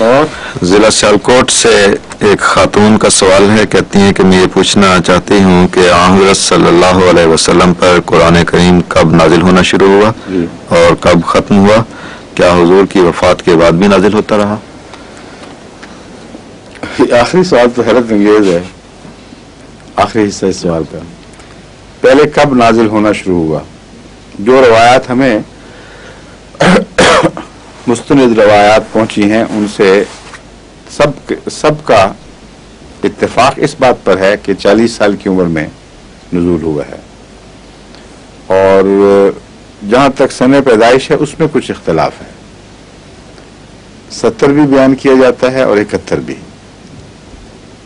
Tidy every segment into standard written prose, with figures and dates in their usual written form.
اور ضلع سیالکوٹ سے ایک خاتون کا سوال ہے، کہتی ہیں کہ میں یہ پوچھنا چاہتی ہوں کہ حضرت صلی اللہ علیہ وسلم پر قرآن کریم کب نازل ہونا شروع ہوا اور کب ختم ہوا؟ کیا حضور کی وفات کے بعد بھی نازل ہوتا رہا؟ آخری سوال تو حیرت انگیز ہے، آخری حصہ اس سوال کا. پہلے کب نازل ہونا شروع ہوا؟ جو روایات ہمیں مستند روایات پہنچی ہیں ان سے سب کا اتفاق اس بات پر ہے کہ 40 سال کی عمر میں نزول ہوا ہے، اور جہاں تک سن پیدائش ہے اس میں کچھ اختلاف ہے. 70 بھی بیان کیا جاتا ہے اور 71 بھی.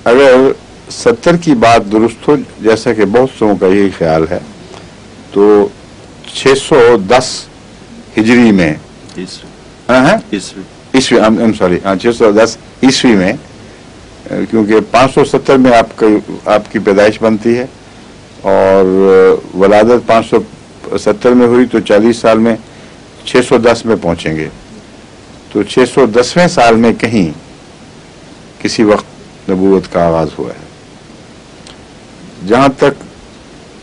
اگر 70 کی بات درست ہو، جیسا کہ بہت سو کا یہی خیال ہے، تو 610 ہجری میں عیسوی 610 عیسوی میں، کیونکہ 570 میں آپ کی پیدائش بنتی ہے اور ولادت 570 میں ہوئی، تو 40 سال میں 610 میں پہنچیں گے. تو 610ویں سال میں کہیں کسی وقت نبوت کا آغاز ہوا ہے. جہاں تک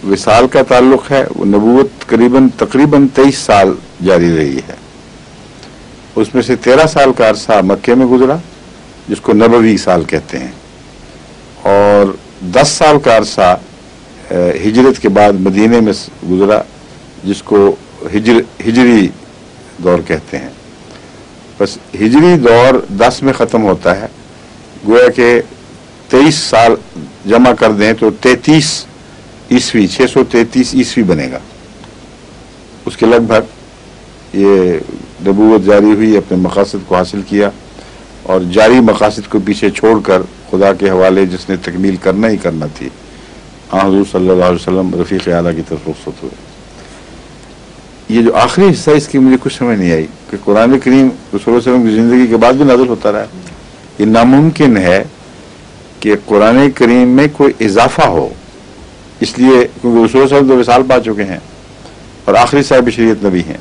وصال کا تعلق ہے، وہ نبوت تقریباً 23 سال جاری رہی ہے. اس میں سے 13 سال کا عرصہ مکے میں گزرا جس کو نبوی سال کہتے ہیں، اور 10 سال کا عرصہ ہجرت کے بعد مدینہ میں گزرا جس کو ہجری دور کہتے ہیں. بس ہجری دور 10 میں ختم ہوتا ہے، گویا کہ 23 سال جمع کر دیں تو 33 عیسوی 633 عیسوی بنے گا. اس کے لگ بھگ یہ نبوت جاری ہوئی، اپنے مقاصد کو حاصل کیا، اور جاری مقاصد کو پیچھے چھوڑ کر خدا کے حوالے جس نے تکمیل کرنا ہی کرنا تھی، حضور صلی اللہ علیہ وسلم رفیق اعلیٰ کی طرف رخصت ہوئے. یہ جو آخری حصہ اس کی مجھے کچھ سمجھ نہیں آئی کہ قرآن کریم رسول اللہ علیہ وسلم کی زندگی کے بعد بھی نازل ہوتا رہا. یہ ناممکن ہے کہ قرآن کریم میں کوئی اضافہ ہو، اس لیے کیونکہ رسول اللہ علیہ وسلم تو وصال پا چکے ہیں اور آخری صاحب شریعت نبی ہیں.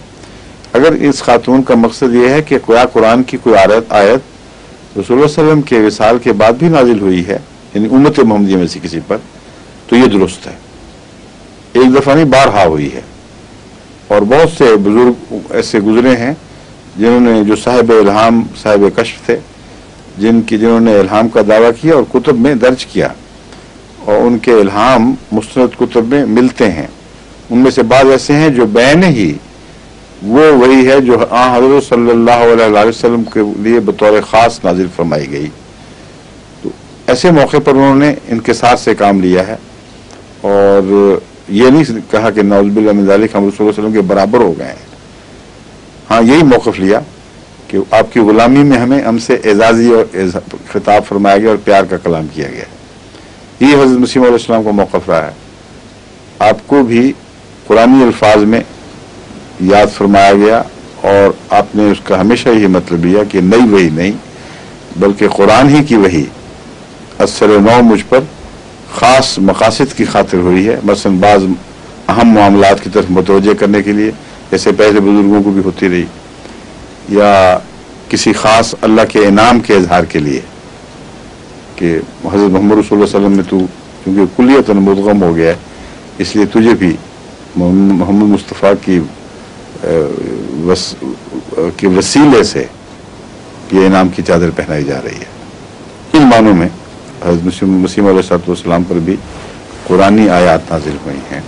اگر اس خاتون کا مقصد یہ ہے کہ قرآن کی کوئی آیت رسول اللہ علیہ وسلم کے وصال کے بعد بھی نازل ہوئی ہے، یعنی امت محمدیہ میں سے کسی پر، تو یہ درست ہے. ایک دفعہ نہیں، بارہا ہوئی ہے. اور بہت سے بزرگ ایسے گزرے ہیں جنہوں نے، جو صاحب الہام صاحب کشف تھے، جنہوں نے الہام کا دعویٰ کیا اور کتب میں درج کیا، اور ان کے الہام مستند کتب میں ملتے ہیں. ان میں سے بعض ایسے ہیں جو بین ہی وہی ہے جو حضرت صلی اللہ علیہ وسلم کے لیے بطور خاص نازل فرمائی گئی. تو ایسے موقع پر انہوں نے انکسار سے کام لیا ہے، اور یہ نہیں کہا کہ نعوذ باللہ من ذالک ہم رسول اللہ علیہ وسلم کے برابر ہو گئے ہیں. ہاں، یہی موقف لیا کہ آپ کی غلامی میں ہم سے اعزازی اور خطاب فرمایا گیا اور پیار کا کلام کیا گیا. یہ حضرت مسیح علیہ السلام کا موقف رہا ہے. آپ کو بھی قرآنی الفاظ میں یاد فرمایا گیا، اور آپ نے اس کا ہمیشہ یہی مطلب لیا کہ نئی وحی نہیں بلکہ قرآن ہی کی وحی اثر نو مجھ پر خاص مقاصد کی خاطر ہوئی ہے. مثلا بعض اہم معاملات کی طرف متوجہ کرنے کے لیے، جیسے پہلے بزرگوں کو بھی ہوتی رہی، یا کسی خاص اللہ کے انعام کے اظہار کے لیے کہ حضرت محمد رسول اللہ علیہ وسلم میں تو کیونکہ کلیتاً مدغم ہو گیا ہے، اس لیے تجھے بھی محمد مصطفیٰ کی وسیلے سے یہ انعام کی چادر پہنائی جا رہی ہے. ان معنوں میں حضرت مسیح علیہ السلام پر بھی قرآنی آیات نازل ہوئی ہیں.